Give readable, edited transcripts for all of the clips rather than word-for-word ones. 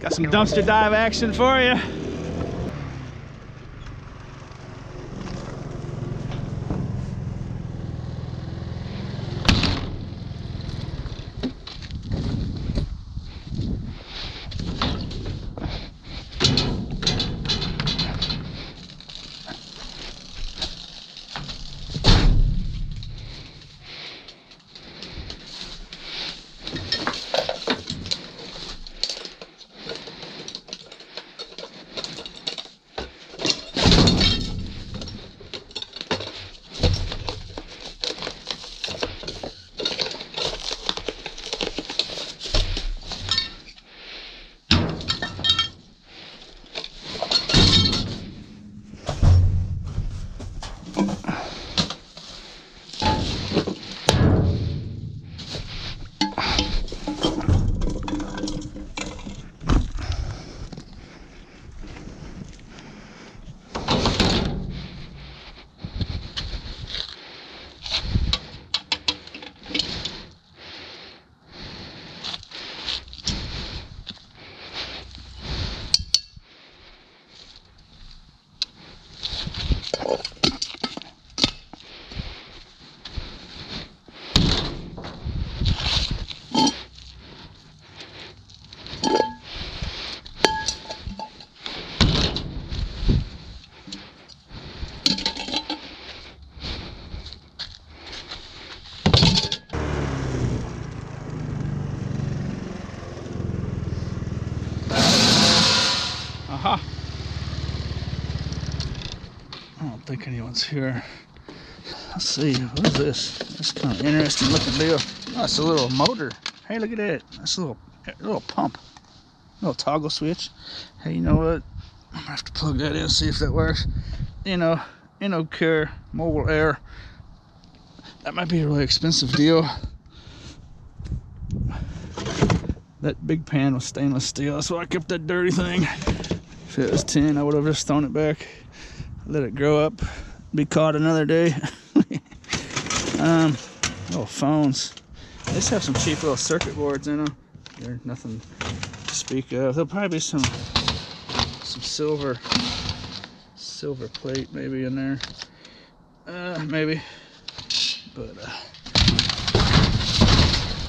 Got some dumpster dive action for you. Aha. I don't think anyone's here. Let's see, what is this? That's kind of interesting looking deal. Oh, that's a little motor. Hey, look at that. That's a little pump. Little toggle switch. Hey, you know what? I'm gonna have to plug that in and see if that works. You know, InnoCare Mobile Air. That might be a really expensive deal. That big pan was stainless steel. That's why I kept that dirty thing. If it was tin, I would have just thrown it back. Let it grow up. Be caught another day. Little phones. They just have some cheap little circuit boards in them. They're nothing to speak of. There'll probably be some silver plate maybe in there. Maybe. But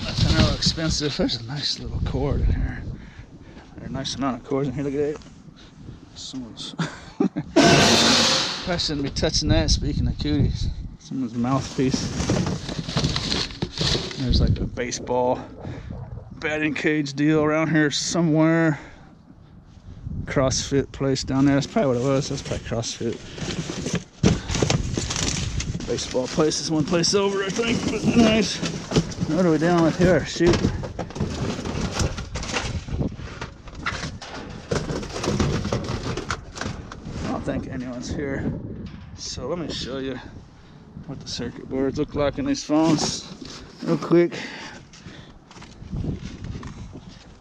nothing real expensive. There's a nice little cord in here. There's a nice amount of cords in here. Look at that. Someone's probably shouldn't be touching that. Speaking of cooties, someone's mouthpiece. There's like a baseball batting cage deal around here somewhere. CrossFit place down there. That's probably what it was. That's probably CrossFit. Baseball place is one place over, I think. But nice. What are we dealing with here? Shoot. I don't think anyone's here. So let me show you what the circuit boards look like in these phones real quick.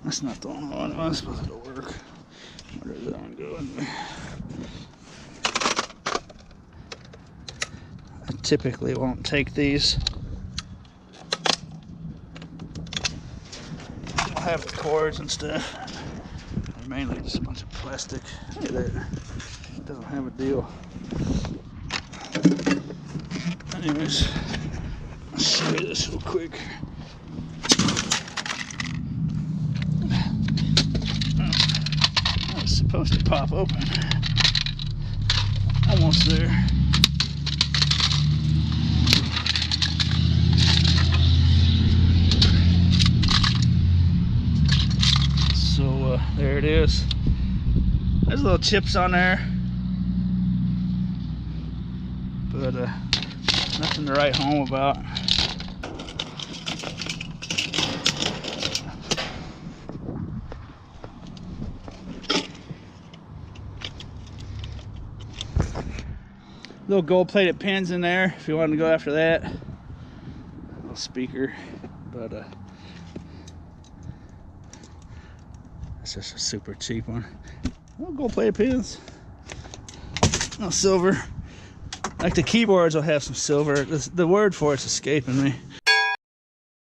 That's not the only one. I'm supposed to work. Where does that one go in there? I typically won't take these. I'll have the cords and stuff. They're mainly just a bunch of plastic. Look at that. It doesn't have a deal. Anyways, I'll show you this real quick. supposed to pop open. Almost there. So there it is. There's little chips on there, but nothing to write home about. Little gold-plated pins in there if you want to go after that. Little speaker, but it's just a super cheap one. Little gold-plated pins. No silver. Like the keyboards will have some silver. The word for it's escaping me.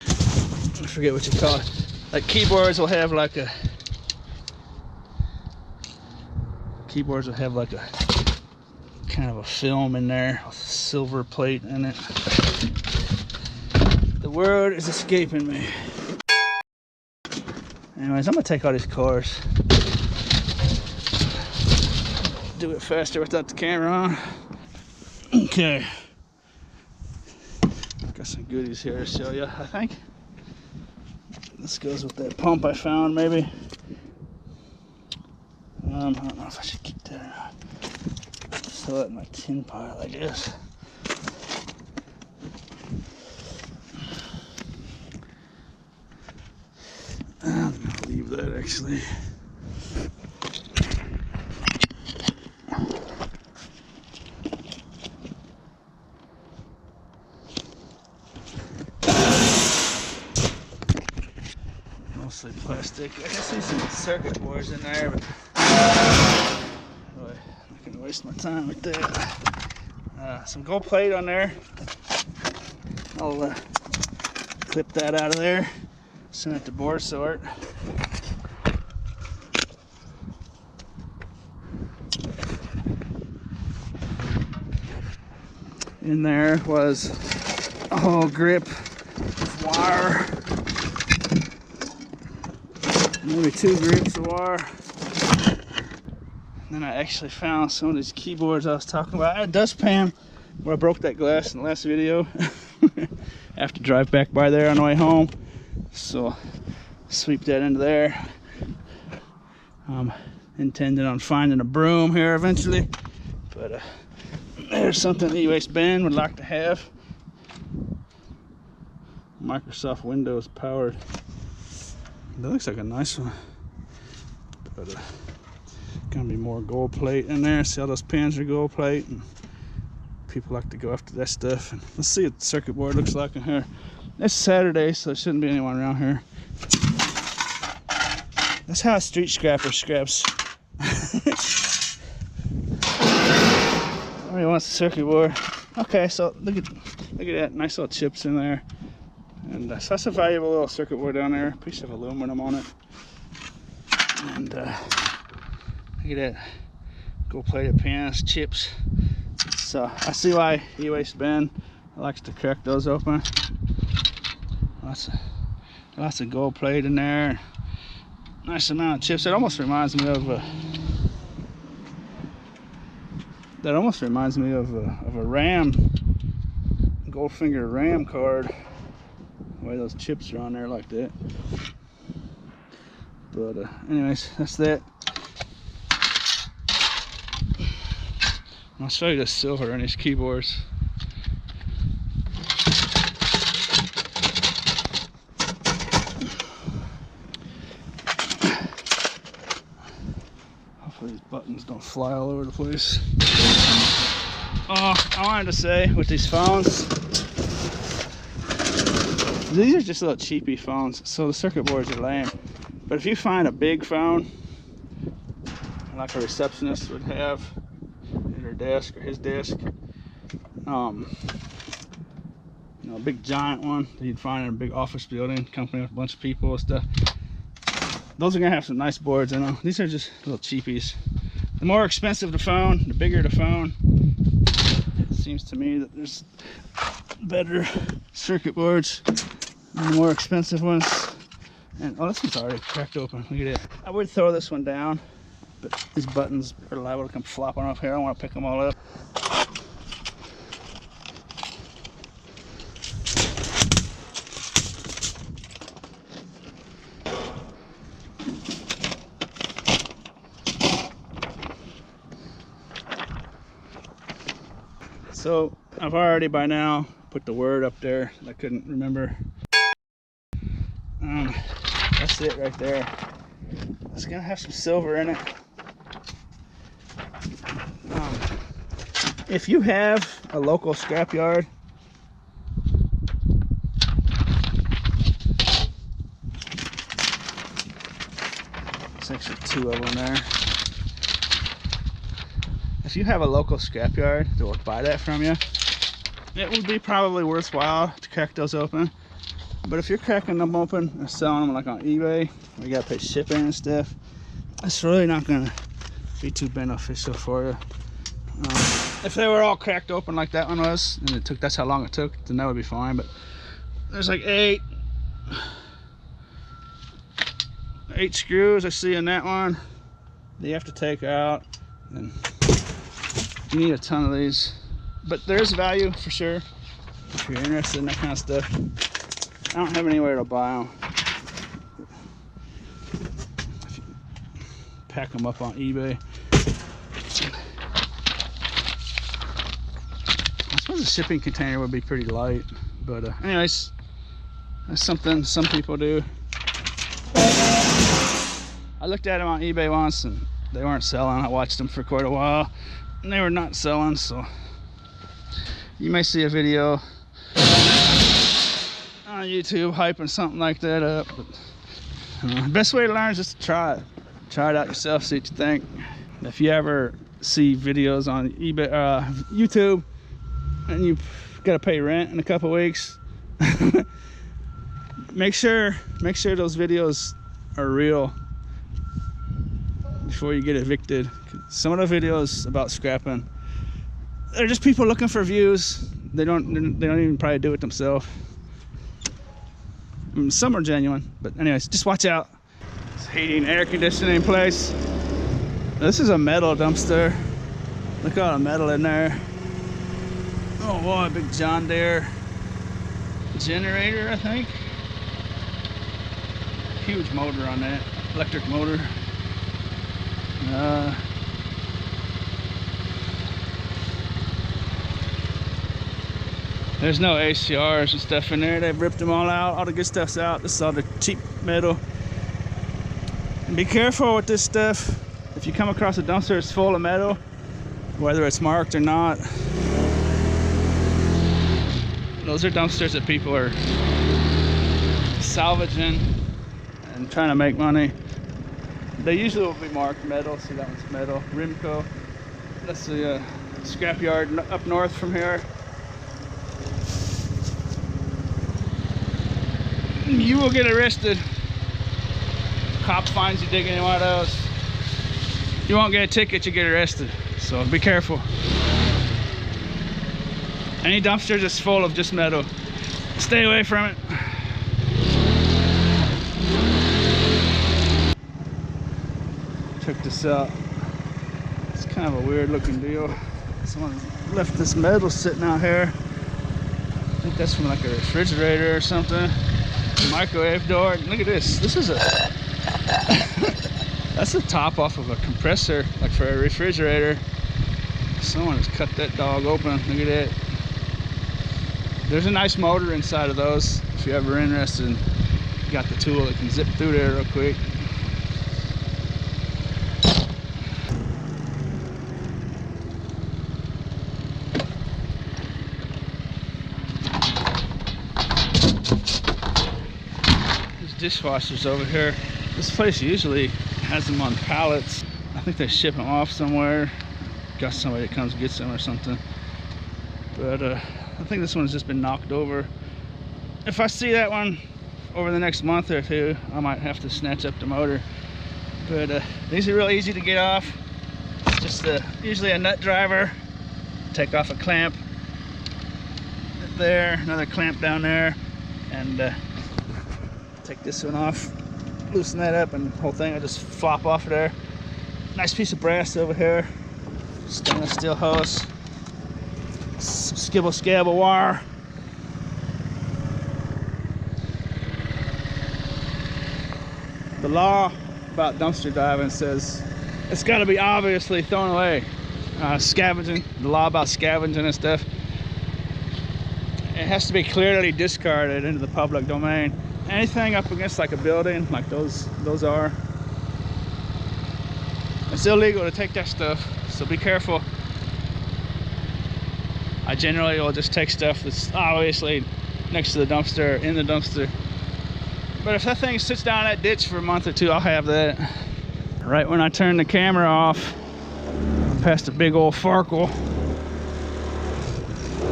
I forget what you call it. Like keyboards will have like a. Keyboards will have like a kind of a film in there, a silver plate in it. The word is escaping me. Anyways, I'm gonna take all these cores. Do it faster without the camera on. Okay. Got some goodies here to show you, I think. This goes with that pump I found, maybe. I don't know if I should keep that or not. Throw it in my tin pile, I guess. I'm gonna leave that actually. Mostly plastic. I can see some circuit boards in there, but I'm not gonna waste my time with that. Some gold plate on there. I'll clip that out of there. Send it to board sort. In there was a whole grip of wire. Maybe 2 grips of wire. And then I actually found some of these keyboards I was talking about. I had a dustpan where I broke that glass in the last video. I have to drive back by there on the way home. So sweep that into there. I'm intending on finding a broom here eventually. But there's something E-Waste Ben would like to have. Microsoft Windows powered. That looks like a nice one, but gonna be more gold plate in there. See all those pins are gold plate, and people like to go after that stuff. And let's see what the circuit board looks like in here. It's Saturday, so there shouldn't be anyone around here. That's how a street scrapper scraps. Everybody wants the circuit board. Okay, so look at that, nice little chips in there. And so that's a valuable little circuit board down there, piece of aluminum on it. And look at that, gold-plated pins, chips. So I see why E-Waste Ben likes to crack those open. Lots of gold plate in there. Nice amount of chips. It almost reminds me of a RAM, Goldfinger RAM card. The way those chips are on there like that. But anyways, that's that. I'll show you the silver in these keyboards. Hopefully these buttons don't fly all over the place. Oh, I wanted to say with these phones, these are just little cheapy phones, so the circuit boards are lame. But if you find a big phone, like a receptionist would have at her desk or his desk, you know, a big giant one that you'd find in a big office building, company with a bunch of people and stuff, those are gonna have some nice boards in them. These are just little cheapies. The more expensive the phone, the bigger the phone. It seems to me that there's better circuit boards than the more expensive ones. And oh, this one's already cracked open. Look at it. I would throw this one down, But these buttons are liable to come flopping off here. I want to pick them all up. So I've already by now put the word up there. I couldn't remember. That's it right there. It's gonna have some silver in it. If you have a local scrapyard, there's actually 2 of them there. If you have a local scrapyard that will buy that from you, it would be probably worthwhile to crack those open. But if you're cracking them open or selling them like on eBay, where you gotta pay shipping and stuff, it's really not gonna be too beneficial for you. If they were all cracked open like that one was, and that's how long it took, then that would be fine. But there's like 8 screws I see in that one that you have to take out, and you need a ton of these. But there's value for sure if you're interested in that kind of stuff. I don't have anywhere to buy them. If you pack them up on eBay. I suppose the shipping container would be pretty light, but anyways, that's something some people do. I looked at them on eBay once and they weren't selling. I watched them for quite a while and they were not selling, so you may see a video on YouTube hyping something like that up. But the best way to learn is just to try it. Try it out yourself, see what you think. If you ever see videos on eBay, YouTube, and you've got to pay rent in a couple weeks, make sure those videos are real before you get evicted. Some of the videos about scrapping, they're just people looking for views. They don't even probably do it themselves. Some are genuine, but anyways, just watch out. It's heating, air conditioning place. This is a metal dumpster. Look at all the metal in there. Oh boy, big John Deere generator, I think. Huge motor on that, electric motor. There's no ACRs and stuff in there. They've ripped them all out. All the good stuff's out. This is all the cheap metal. And be careful with this stuff. If you come across a dumpster that's full of metal, whether it's marked or not, those are dumpsters that people are salvaging and trying to make money. They usually will be marked metal. See, that one's metal. Rimco. That's the scrapyard up north from here. You will get arrested. Cop finds you digging in one of those. You won't get a ticket, you get arrested. So be careful. Any dumpster just full of just metal, stay away from it. Check this out. It's kind of a weird looking deal. Someone left this metal sitting out here. I think that's from like a refrigerator or something. Microwave door. Look at this. This is a that's the top off of a compressor, like for a refrigerator. Someone has cut that dog open. Look at it. There's a nice motor inside of those. If you're ever interested, you got the tool that can zip through there real quick. Dishwashers over here. This place usually has them on pallets. I think they ship them off somewhere. Got somebody that comes and gets them or something. But I think this one's just been knocked over. If I see that one over the next month or two, I might have to snatch up the motor. But these are really easy to get off. It's just usually a nut driver. Take off a clamp there, another clamp down there, and take this one off, loosen that up, and the whole thing will just flop off of there. Nice piece of brass over here. Stainless steel hose. Some skibble scabble wire. The law about dumpster diving says it's got to be obviously thrown away. Scavenging, the law about scavenging and stuff. It has to be clearly discarded into the public domain. Anything up against like a building, like those are, it's illegal to take that stuff, so be careful. I generally will just take stuff that's obviously next to the dumpster, in the dumpster. But if that thing sits down that ditch for a month or two, I'll have that. Right when I turn the camera off, past a big old Farkle.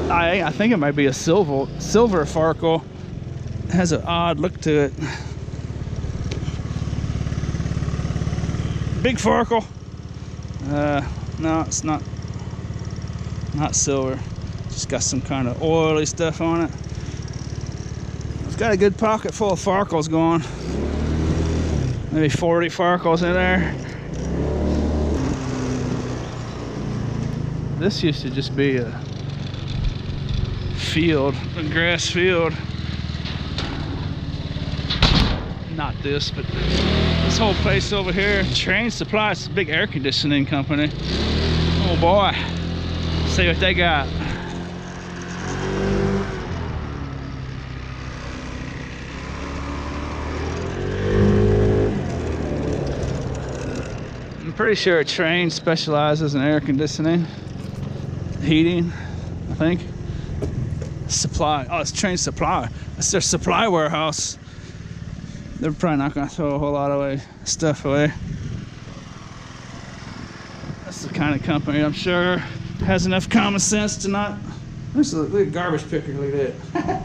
I think it might be a silver Farkle. It has an odd look to it. Big Farkle. No, it's not silver. Just got some kind of oily stuff on it. It's got a good pocket full of Farkles going. Maybe 40 Farkles in there. This used to just be a field, a grass field. Not this, but this whole place over here. Train Supply, it's a big air conditioning company. Oh boy, see what they got. I'm pretty sure Train specializes in air conditioning, heating, I think. Supply, oh, it's Train Supply. It's their supply warehouse. They're probably not going to throw a whole lot of stuff away. That's the kind of company I'm sure has enough common sense to not. Look at garbage picker, look at that.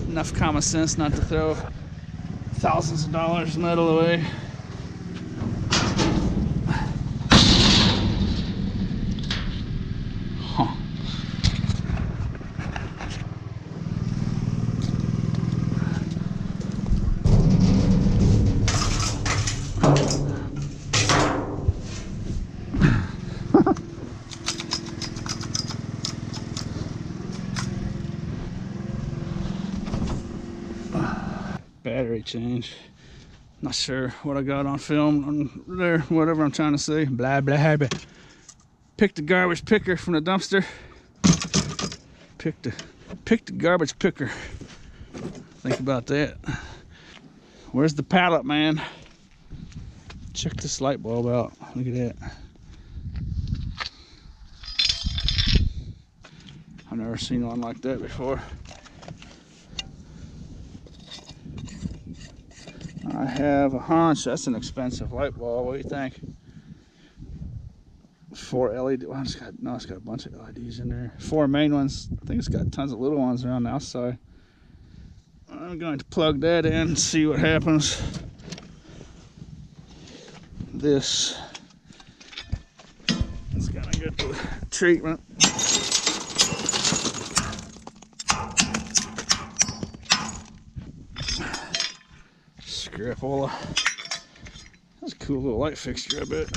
Enough common sense not to throw thousands of dollars metal away. Huh. Battery change. Not sure what I got on film on there, whatever I'm trying to say. Blah, blah, blah. Picked the garbage picker from the dumpster. Picked the garbage picker. Think about that. Where's the pallet, man? Check this light bulb out. Look at that. I've never seen one like that before. I have a hunch that's an expensive light bulb. What do you think? 4 LED. Well, it's got a bunch of LEDs in there. 4 main ones. I think it's got tons of little ones around the outside. I'm going to plug that in and see what happens. This is gonna get the treatment. Scraptacular. That's a cool little light fixture, I bet.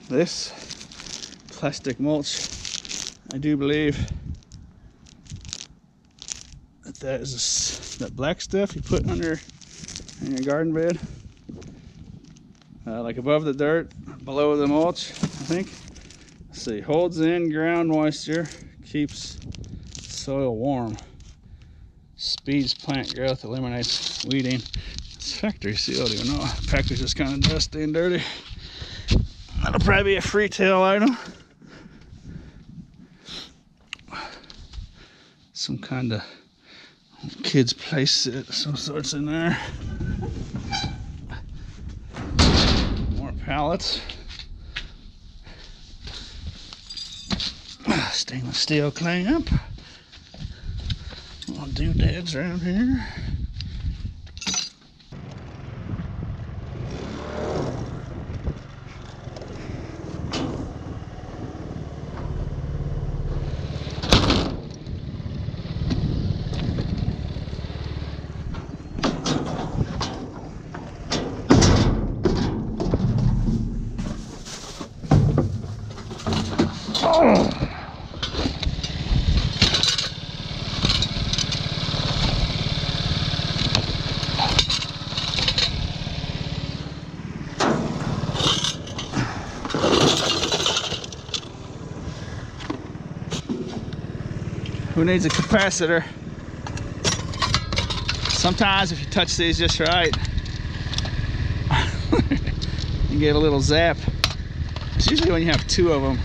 this plastic mulch, I do believe that is that black stuff you put under in your garden bed, like above the dirt, below the mulch, I think. Let's see, holds in ground moisture, keeps soil warm, speeds plant growth, eliminates weeding. It's factory sealed, even though the package is kind of dusty and dirty. That'll probably be a Freetail item. Some kind of kids play set of some sorts in there. More pallets. Stainless steel clamp. Little doodads around here. Oh. Who needs a capacitor? Sometimes if you touch these just right, you get a little zap. It's usually when you have two of them.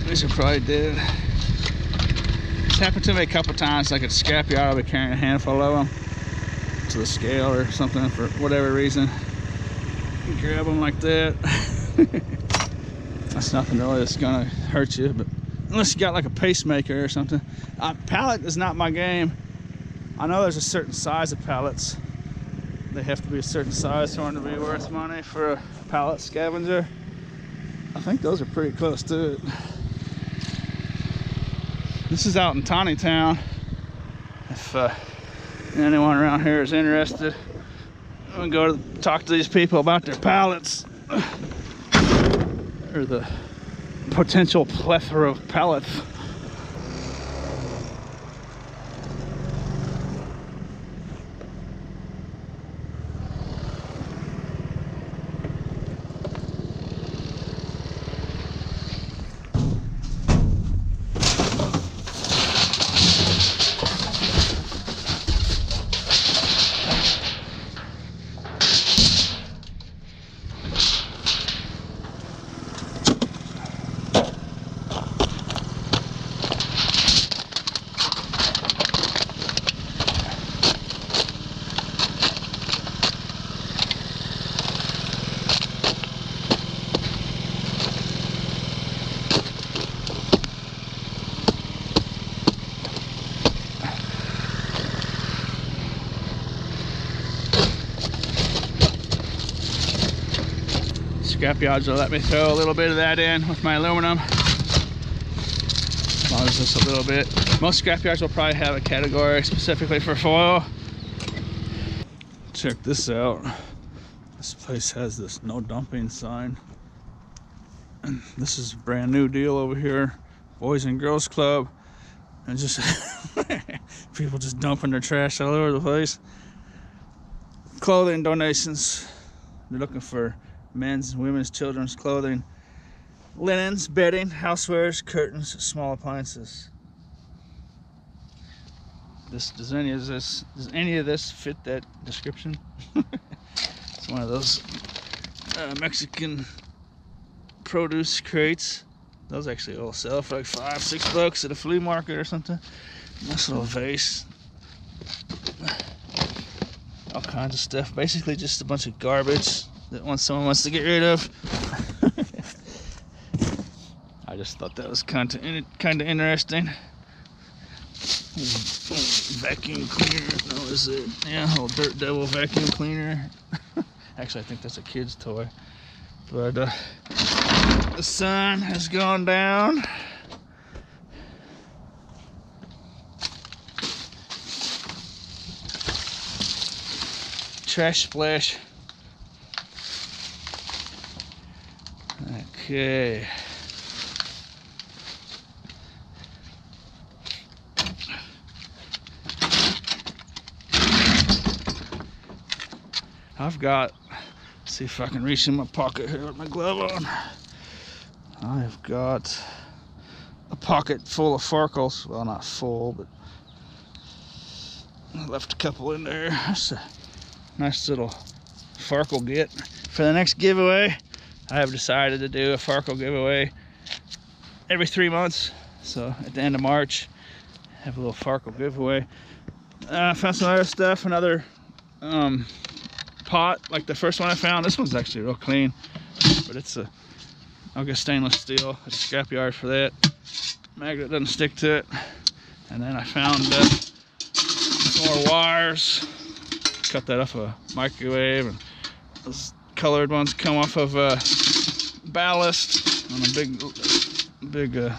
These are probably dead. It's happened to me a couple times. Like at Scrapyard, I'll be carrying a handful of them to the scale or something for whatever reason. You grab them like that. That's nothing really that's gonna hurt you, but unless you got like a pacemaker or something. Pallet is not my game. I know there's a certain size of pallets. They have to be a certain size for them to be worth money for a pallet scavenger. I think those are pretty close to it. This is out in Tawny Town. If anyone around here is interested, I'm gonna go to talk to these people about their pallets or the potential plethora of pallets. Scrapyards will let me throw a little bit of that in with my aluminum. As long as it's a little bit. Most scrapyards will probably have a category specifically for foil. Check this out. This place has this no dumping sign. And this is a brand new deal over here. Boys and Girls Club. And just people just dumping their trash all over the place. Clothing donations. They're looking for men's and women's, children's clothing, linens, bedding, housewares, curtains, small appliances. Does any of this fit that description? It's one of those Mexican produce crates. Those actually all sell for like $5-6 at a flea market or something. Nice little vase. All kinds of stuff. Basically just a bunch of garbage that someone wants to get rid of. I just thought that was kind of interesting. Vacuum cleaner. No, is it? Yeah, little Dirt Devil vacuum cleaner. Actually, I think that's a kid's toy. But the sun has gone down. Trash splash. Okay. I've got, let's see if I can reach in my pocket here with my glove on. I've got a pocket full of farkles. Well, not full, but I left a couple in there. That's a nice little farkle get. For the next giveaway, I have decided to do a farkle giveaway every 3 months. So at the end of March, have a little farkle giveaway. I found some other stuff, another pot like the first one I found. This one's actually real clean, but it's a August stainless steel. It's a scrapyard for that. Magnet doesn't stick to it. And then I found some more wires. Cut that off a microwave, and those colored ones come off of ballast on a big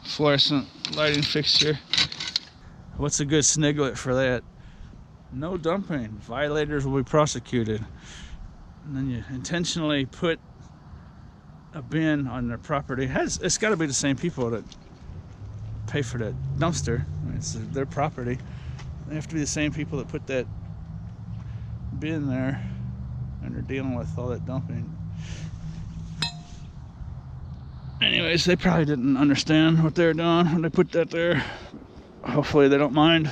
fluorescent lighting fixture. What's a good sniglet for that? No dumping. Violators will be prosecuted. And then you intentionally put a bin on their property. It's got to be the same people that pay for that dumpster. I mean, it's their property. They have to be the same people that put that bin there, and they're dealing with all that dumping. Anyways, they probably didn't understand what they were doing when they put that there. Hopefully they don't mind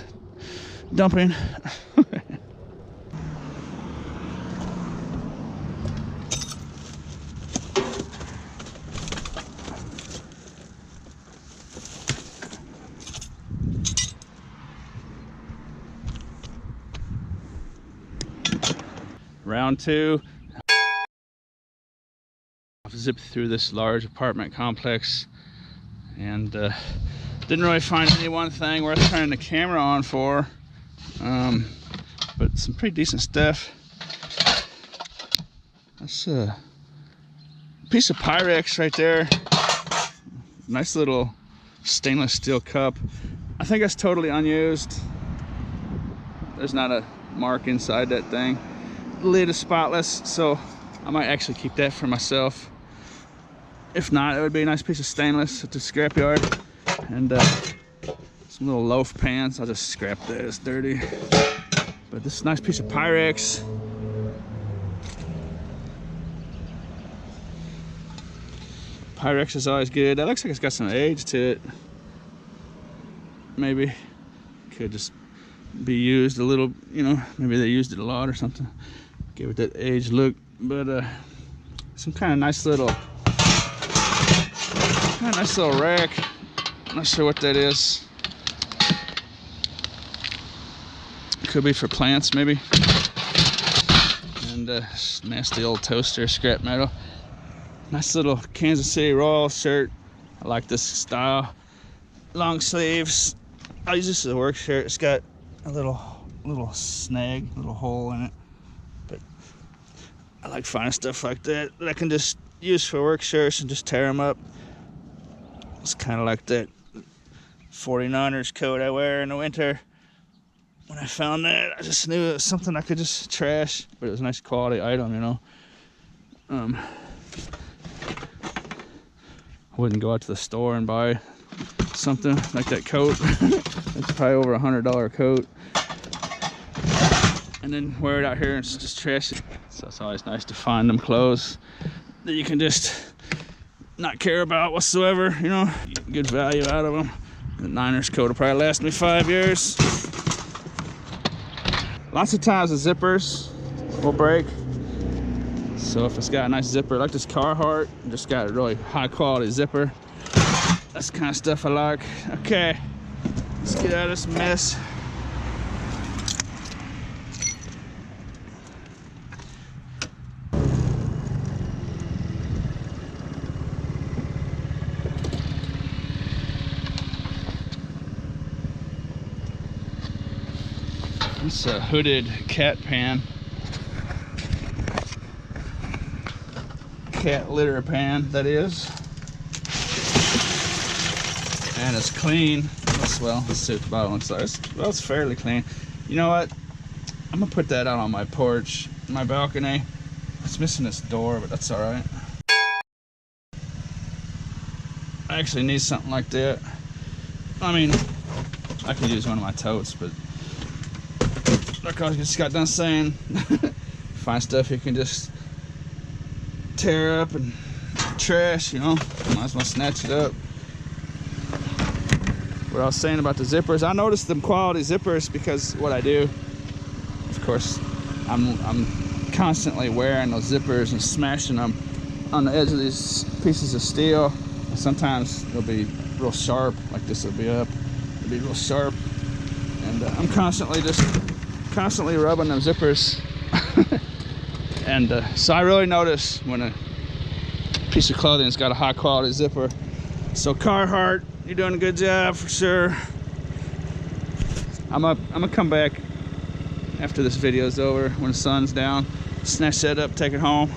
dumping. Round two. I've zipped through this large apartment complex and didn't really find any one thing worth turning the camera on for, but some pretty decent stuff. That's a piece of Pyrex right there. Nice little stainless steel cup. I think that's totally unused. There's not a mark inside that thing. The lid is spotless, so I might actually keep that for myself. If not, it would be a nice piece of stainless at the scrapyard. And some little loaf pans. I'll just scrap that, it's dirty. But this is a nice piece of Pyrex. Pyrex is always good. That looks like it's got some age to it. Maybe could just be used a little, you know, maybe they used it a lot or something. Give it that aged look. But some kind of nice little rack. I'm not sure what that is. Could be for plants, maybe. And nasty old toaster, scrap metal. Nice little Kansas City Royal shirt. I like this style. Long sleeves. I'll use this as a work shirt. It's got a little snag, little hole in it. But I like finding stuff like that I can just use for work shirts and just tear them up. It's kind of like that 49ers coat I wear in the winter. When I found that, I just knew it was something I could just trash, but it was a nice quality item, you know. I wouldn't go out to the store and buy something like that coat. It's probably over $100 coat. And then wear it out here and just trash it. So it's always nice to find them clothes that you can just not care about whatsoever, you know. Get good value out of them. The Niners coat will probably last me 5 years. Lots of times the zippers will break. So if it's got a nice zipper, like this Carhartt, just got a really high quality zipper. That's the kind of stuff I like. Okay, let's get out of this mess. It's a hooded cat pan. Cat litter pan, that is. And it's clean. Well, let's see what the bottom looks like. It's fairly clean. You know what? I'm gonna put that out on my porch, my balcony. It's missing this door, but that's all right. I actually need something like that. I mean, I could use one of my totes, but like I just got done saying, find stuff you can just tear up and trash, you know, might as well snatch it up. What I was saying about the zippers, I noticed them quality zippers because what I do, of course, I'm constantly wearing those zippers and smashing them on the edge of these pieces of steel. And sometimes they'll be real sharp, like this will be up, it'll be real sharp. And I'm constantly rubbing them zippers. And so I really notice when a piece of clothing's got a high quality zipper. So Carhartt, you're doing a good job for sure. I'm gonna come back after this video's over, when the sun's down, snatch that up, take it home.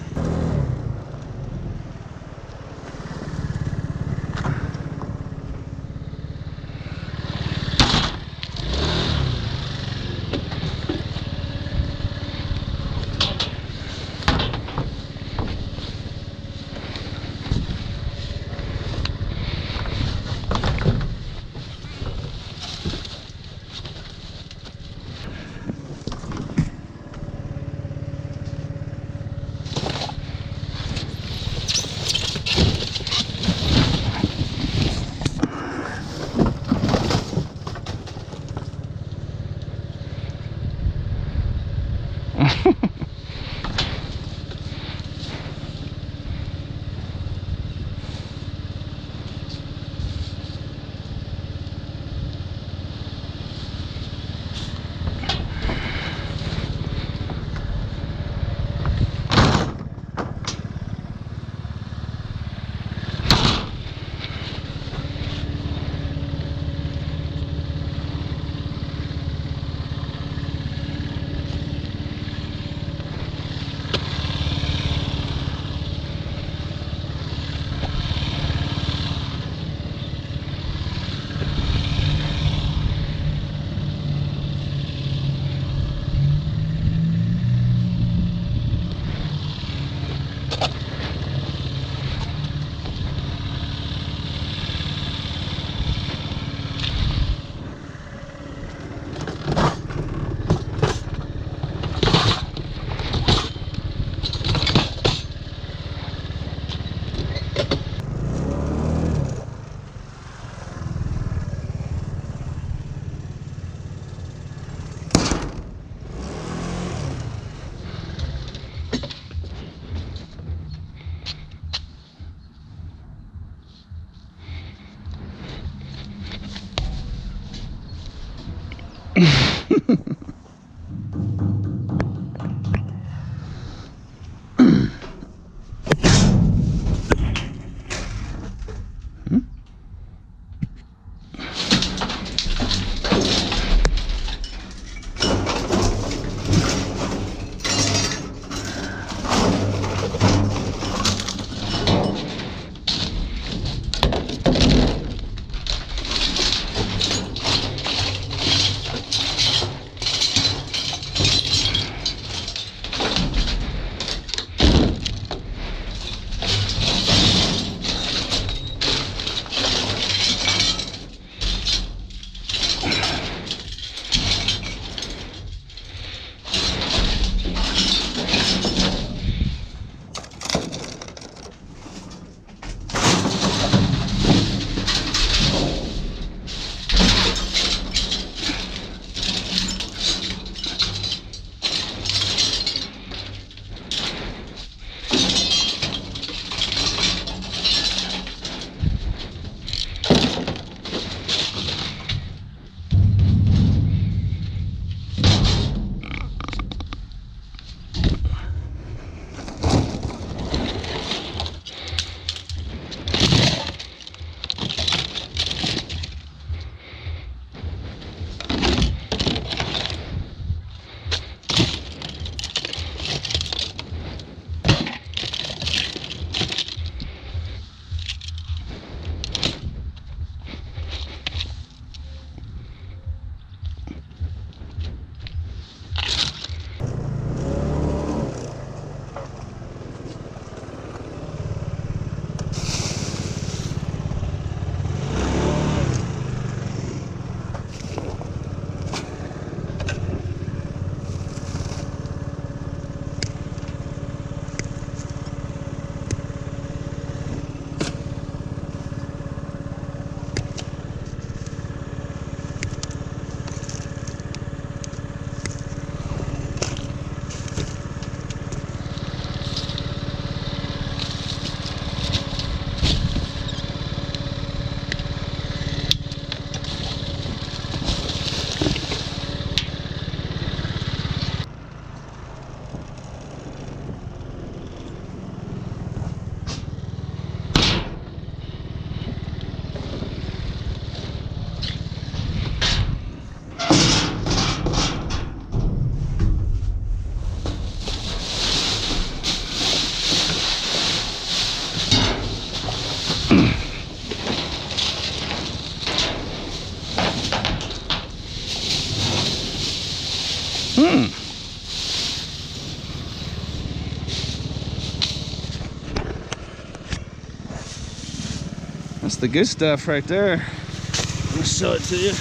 That's the good stuff right there. I'm gonna show it to you.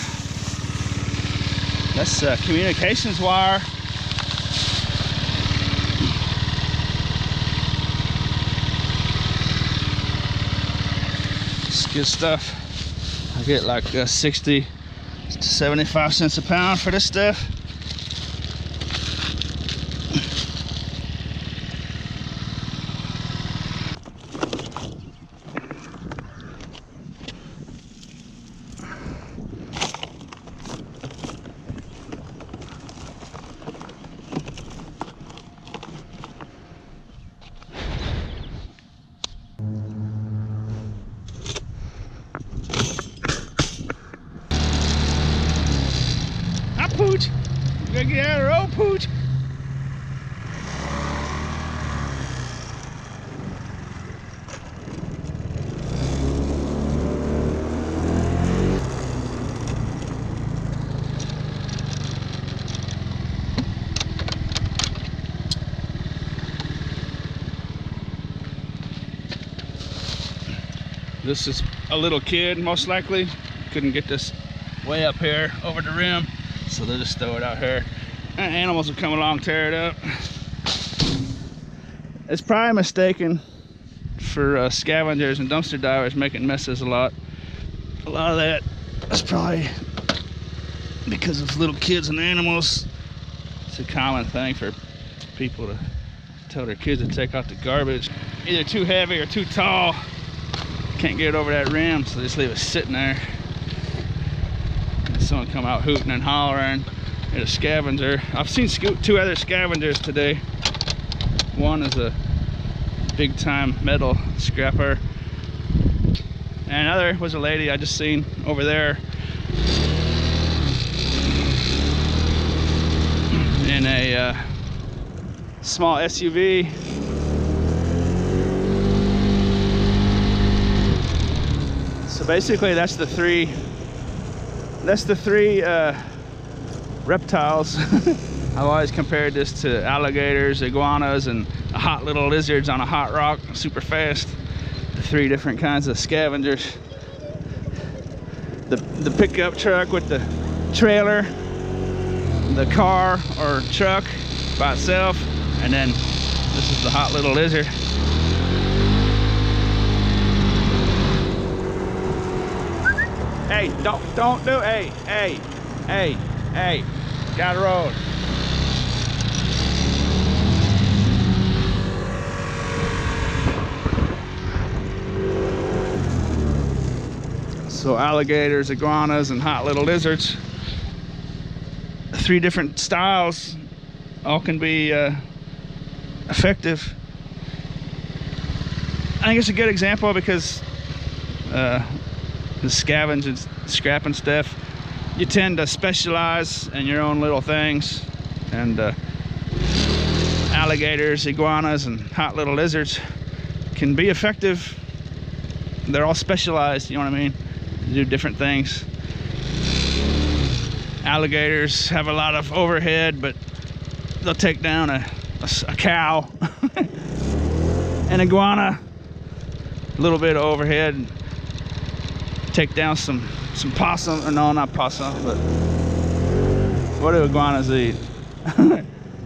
That's communications wire. It's good stuff. I get like 60 to 75 cents a pound for this stuff. Pooch, you gotta get out of the road, Pooch. This is a little kid, most likely. Couldn't get this way up here over the rim. So they'll just throw it out here. Animals will come along, tear it up. It's probably mistaken for scavengers and dumpster divers making messes a lot. A lot of that is probably because of little kids and animals. It's a common thing for people to tell their kids to take out the garbage. Either too heavy or too tall. Can't get it over that rim, so they just leave it sitting there. Someone come out hooting and hollering at a scavenger. I've seen two other scavengers today. One is a big time metal scrapper, and another was a lady I just seen over there in a small SUV. So basically that's the three reptiles. I've always compared this to alligators, iguanas, and hot little lizards on a hot rock, super fast. The three different kinds of scavengers. The pickup truck with the trailer, the car or truck by itself, and then this is the hot little lizard. Hey, don't do, hey, got a road. So alligators, iguanas, and hot little lizards. Three different styles, all can be effective. I think it's a good example because the scavenge and scrapping stuff, you tend to specialize in your own little things, and alligators, iguanas, and hot little lizards can be effective. They're all specialized, you know what I mean? They do different things. Alligators have a lot of overhead, but they'll take down a cow. An iguana, a little bit of overhead, take down some possum, or no, not possum, but what do iguanas eat?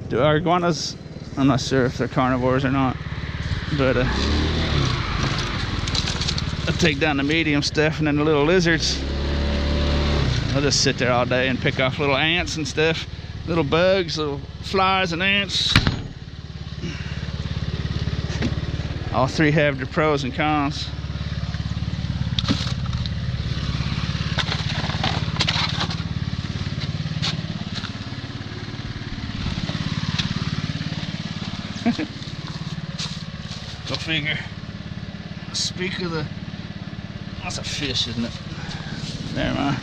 Do our iguanas, I'm not sure if they're carnivores or not, but I'll take down the medium stuff, and then the little lizards, I'll just sit there all day and pick off little ants and stuff, little bugs, little flies and ants. All three have their pros and cons. Go figure. Speak of the... That's a fish, isn't it? Never mind.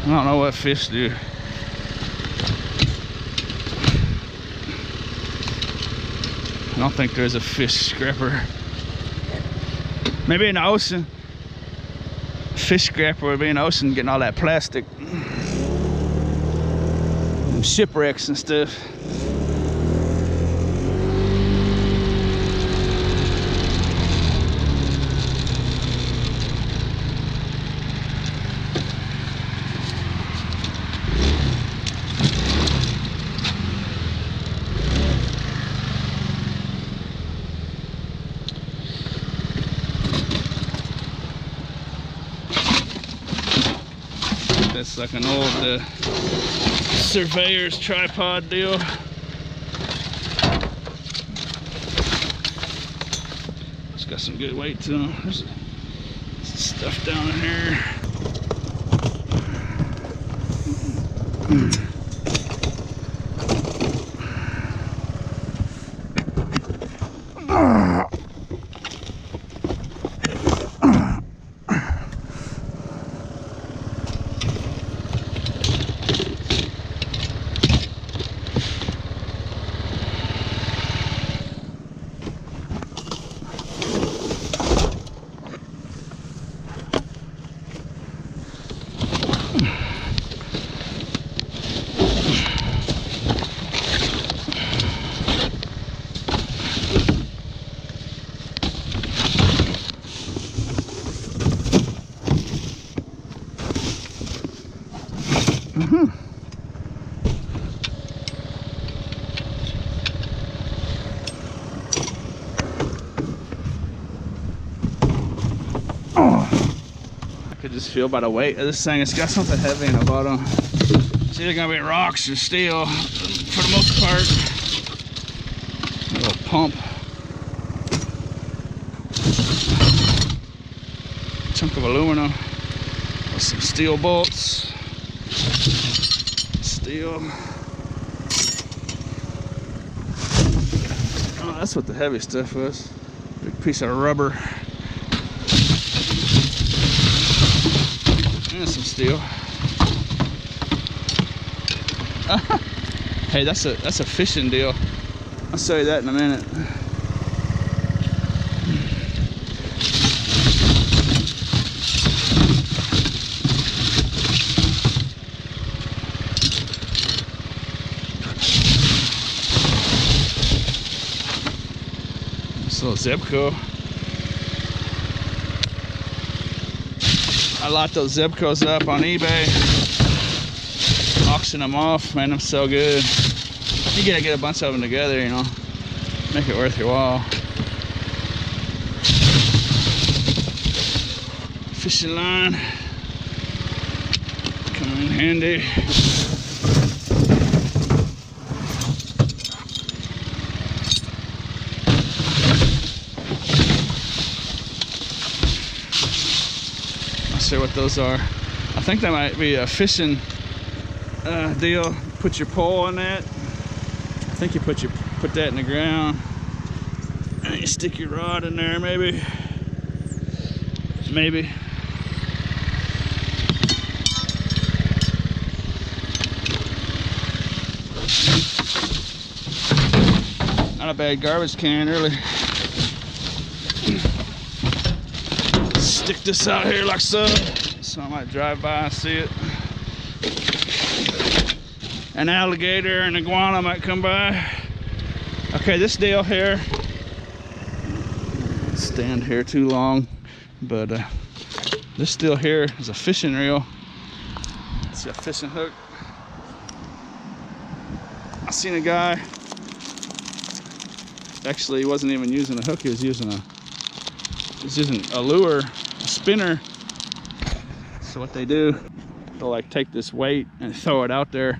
I don't know what fish do. I don't think there's a fish scraper. Maybe in the ocean. Fish scraper would be in the ocean getting all that plastic. And shipwrecks and stuff. It's like an old surveyor's tripod deal. It's got some good weight to them. There's some stuff down in here. I could just feel by the weight of this thing, it's got something heavy in the bottom. It's either gonna be rocks or steel for the most part. A little pump. Chunk of aluminum with some steel bolts. Steel. Oh, that's what the heavy stuff was. Big piece of rubber. And some steel. Hey, that's a fishing deal. I'll show you that in a minute. This little Zebco. I locked those Zebcos up on eBay. Auction them off, man, I'm so good. You gotta get a bunch of them together, you know, make it worth your while. Fishing line, come in handy. Not sure what those are. I think that might be a fishing deal. Put your pole on that. I think you put that in the ground and you stick your rod in there, maybe. Not a bad garbage can, really. Stick this out here like so I might drive by and see it. An alligator and iguana might come by. Okay, this deal here, stand here too long, but this deal here is a fishing reel. It's a fishing hook. I seen a guy, actually he wasn't even using a hook, he was using a lure, a spinner. So what they do, they'll like take this weight and throw it out there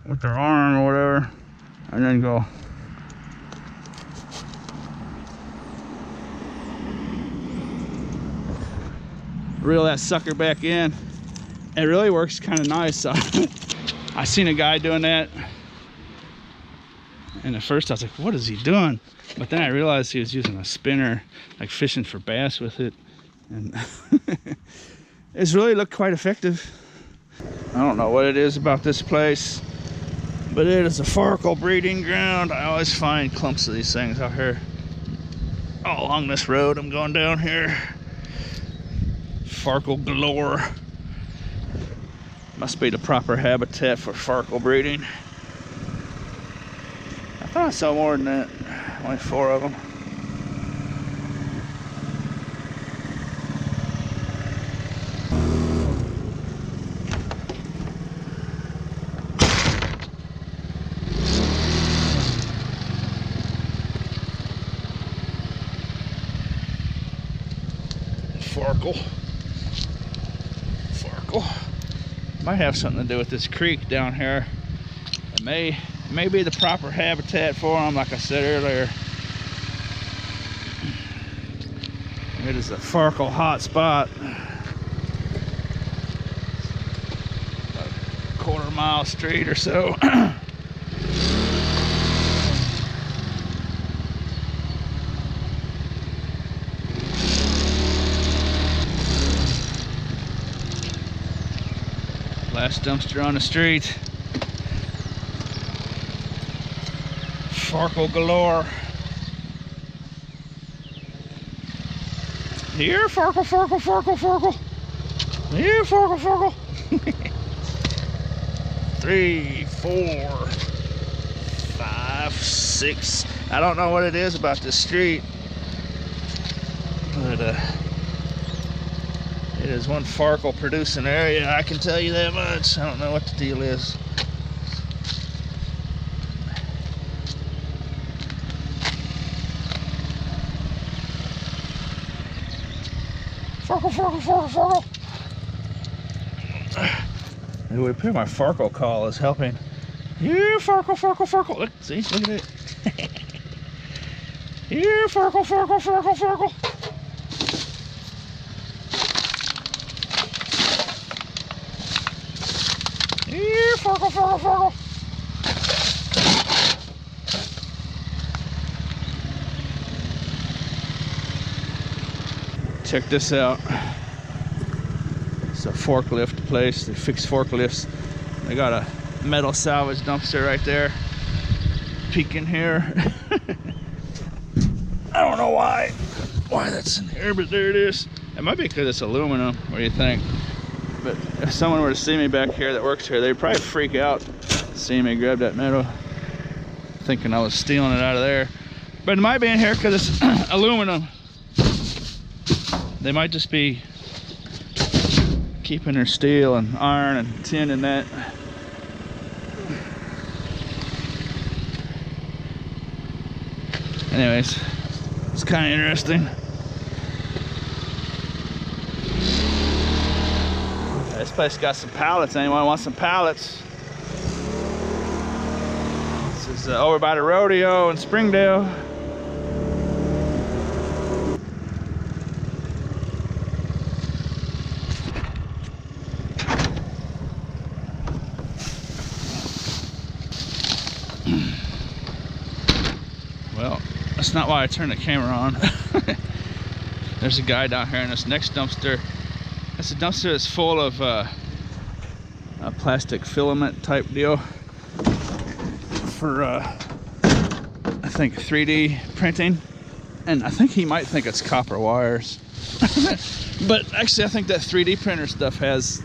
with their arm or whatever, and then go reel that sucker back in. It really works kind of nice. I seen a guy doing that, and at first I was like, what is he doing? But then I realized he was using a spinner, like fishing for bass with it, and it's really looked quite effective. I don't know what it is about this place, but it is a Farkle breeding ground. I always find clumps of these things out here. All along this road I'm going down here. Farkle galore. Must be the proper habitat for Farkle breeding. I thought I saw more than that. Only 4 of them. Farkle. Might have something to do with this creek down here. It may be the proper habitat for them, like I said earlier. It is a Farkle hot spot. About a quarter-mile street or so. Last dumpster on the street. Farkle galore. Here, Farkle, Farkle, Farkle, Farkle. Here, Farkle, Farkle. 3, 4, 5, 6. I don't know what it is about this street, but it is one Farkle producing area, I can tell you that much. I don't know what the deal is. Farkle, Farkle, Farkle, Farkle. It would appear my Farkle call is helping. Here, Farkle, Farkle, Farkle. Look, see, look at it. Here, Farkle, Farkle, Farkle, Farkle. Here, Farkle, Farkle, Farkle. Check this out. It's a forklift place. They fix forklifts. They got a metal salvage dumpster right there. Peeking here. I don't know why that's in here, but there it is. It might be because it's aluminum. What do you think? But if someone were to see me back here that works here, they'd probably freak out seeing me grab that metal, thinking I was stealing it out of there. But it might be in here because it's aluminum. They might just be keeping their steel and iron and tin in that. Anyways, it's kind of interesting. This place got some pallets. Anyone want some pallets? This is over by the rodeo in Springdale. Well, that's not why I turned the camera on. There's a guy down here in this next dumpster. That's a dumpster that's full of a plastic filament type deal for I think 3D printing, and I think he might think it's copper wires. But actually I think that 3D printer stuff has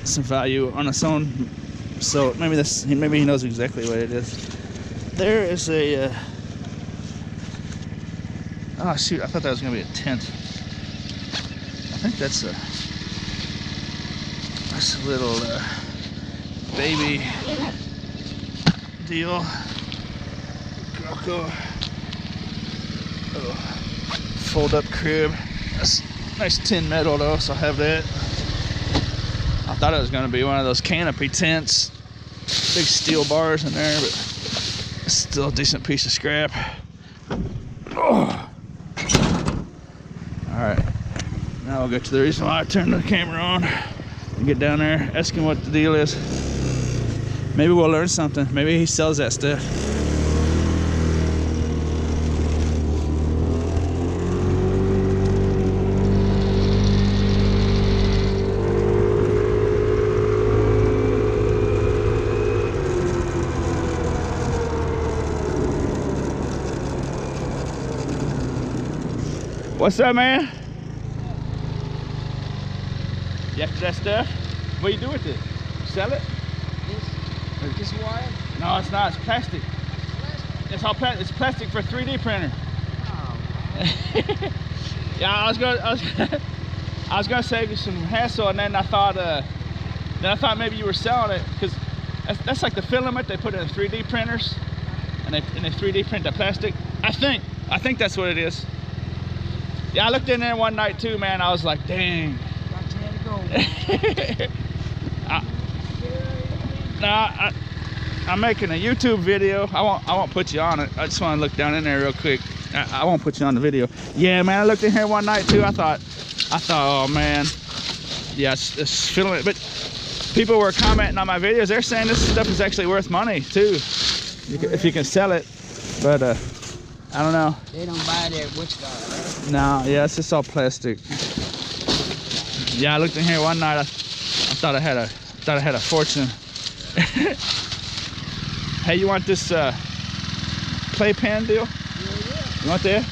some value on its own, so maybe he knows exactly what it is. There is a oh shoot, I thought that was gonna be a tent. I think that's a little baby deal. Fold up crib. That's nice tin metal though, so I'll have that. I thought it was gonna be one of those canopy tents. Big steel bars in there, but it's still a decent piece of scrap. Oh. Alright, now we'll get to the reason why I turned the camera on and get down there, ask him what the deal is. Maybe we'll learn something. Maybe he sells that stuff. What's up, man? You after that stuff? What do you do with it? Sell it? Is this wire? No, it's not. It's plastic. It's all plastic. It's plastic for 3D printer. Oh. Yeah, I was gonna save you some hassle, and then I thought maybe you were selling it, because that's like the filament they put in 3D printers, and they 3D print the plastic. I think that's what it is. Yeah, I looked in there one night too, man. I was like, dang. Got 10 to go. Nah, I'm making a YouTube video. I won't put you on it. I just want to look down in there real quick. I won't put you on the video. Yeah, man, I looked in here one night too. I thought, oh man, yeah, it's feeling it. But people were commenting on my videos. They're saying this stuff is actually worth money too, if you can sell it. But I don't know. They don't buy it at Wichita, right? No, yeah, it's just all plastic. Yeah, I looked in here one night. I thought I had a fortune. Hey, you want this playpen deal? Yeah. You want that?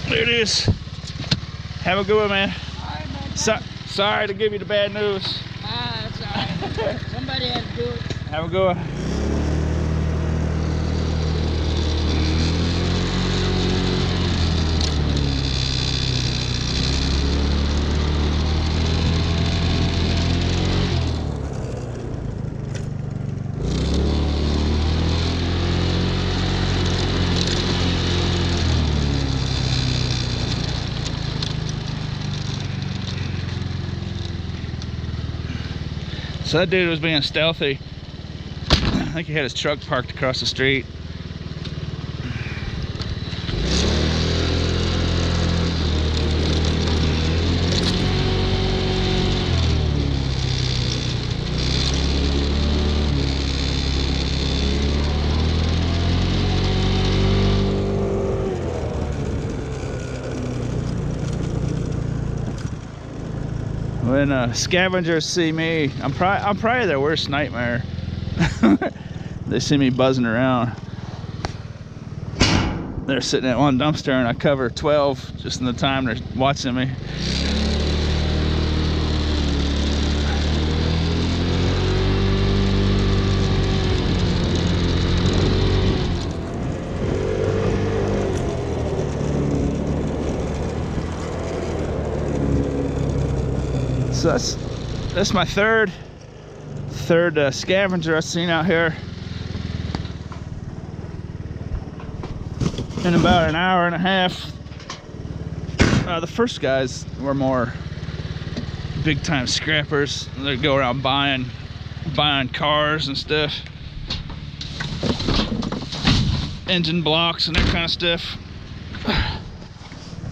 There it is. Have a good one, man. All right, man. Sorry to give you the bad news. That's all right. Somebody had to do it. Have a good one. So that dude was being stealthy. I think he had his truck parked across the street. When scavengers see me, I'm probably their worst nightmare. They see me buzzing around. They're sitting at one dumpster and I cover 12 just in the time they're watching me. So that's my third scavenger I've seen out here in about an hour and a half. The first guys were more big time scrappers. They go around buying cars and stuff, engine blocks and that kind of stuff.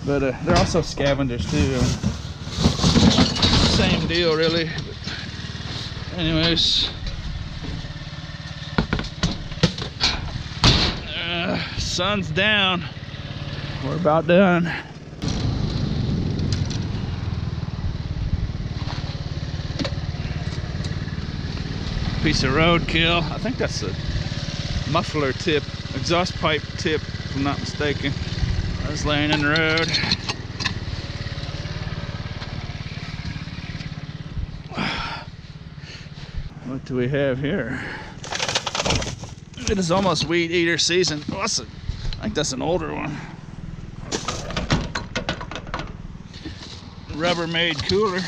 But they're also scavengers too. Same deal, really. But anyways, sun's down. We're about done. Piece of roadkill. I think that's a muffler tip, exhaust pipe tip, if I'm not mistaken. I was laying in the road. What do we have here? It is almost weed eater season. Oh, I think that's an older one. Rubbermaid cooler.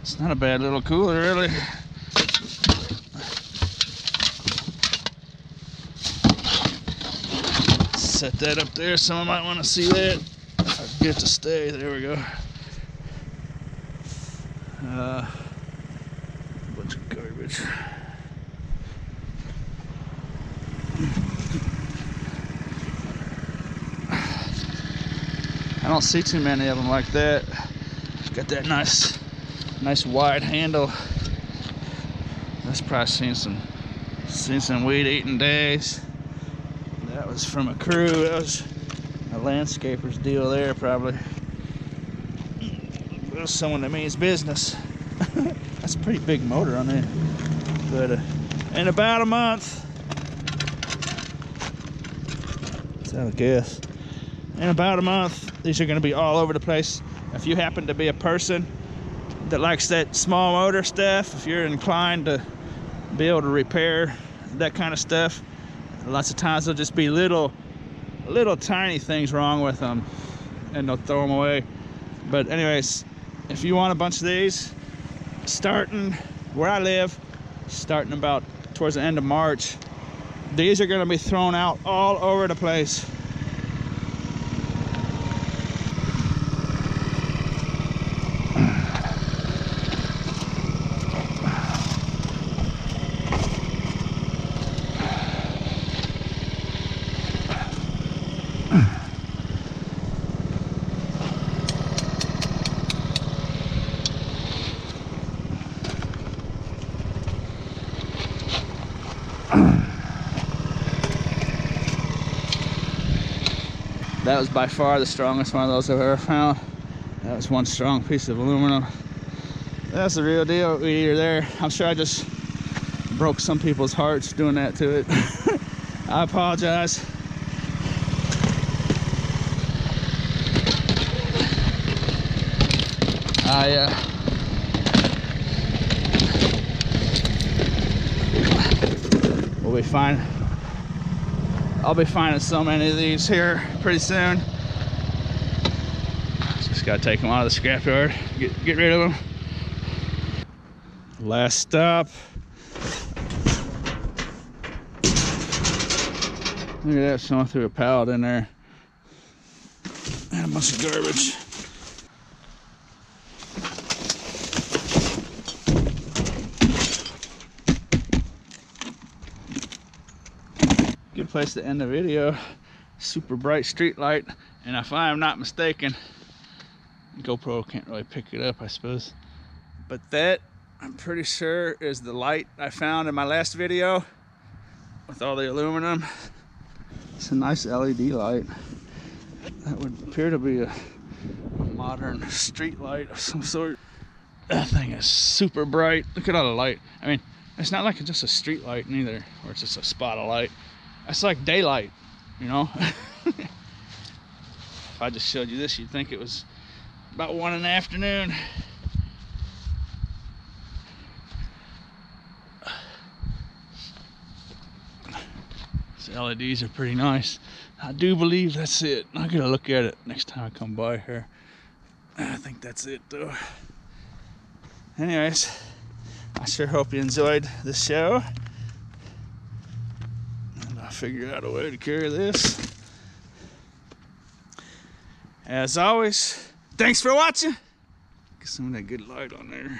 It's not a bad little cooler, really. Set that up there. Someone might want to see that. If I get it to stay. There we go. Bunch of garbage. I don't see too many of them like that. Got that nice wide handle. That's probably seen some weed eating days. That was from a crew. That was a landscaper's deal there, probably. That was someone that means business. That's a pretty big motor on there. But in about a month, so I guess, in about a month, these are going to be all over the place. If you happen to be a person that likes that small motor stuff, if you're inclined to be able to repair that kind of stuff, lots of times there'll just be little tiny things wrong with them and they'll throw them away. But anyways, if you want a bunch of these, starting where I live, starting about towards the end of March, these are going to be thrown out all over the place. That was by far the strongest one of those I've ever found. That was one strong piece of aluminum. That's the real deal eater there. I'm sure I just broke some people's hearts doing that to it. I apologize. We'll be fine. I'll be finding so many of these here pretty soon. Just gotta take them out of the scrapyard, get rid of them. Last stop. Look at that, showing through a pallet in there. And a bunch of garbage. Good place to end the video. Super bright street light, and if I am not mistaken, GoPro can't really pick it up, I suppose. But that, I'm pretty sure, is the light I found in my last video with all the aluminum. It's a nice LED light. That would appear to be a modern street light of some sort. That thing is super bright. Look at all the light. I mean, it's not like it's just a street light neither, or it's just a spot of light. It's like daylight, you know? If I just showed you this, you'd think it was about 1 in the afternoon. These LEDs are pretty nice. I do believe that's it. I gotta look at it next time I come by here. I think that's it though. Anyways, I sure hope you enjoyed the show. And I figured out a way to carry this. As always, thanks for watching. Get some of that good light on there.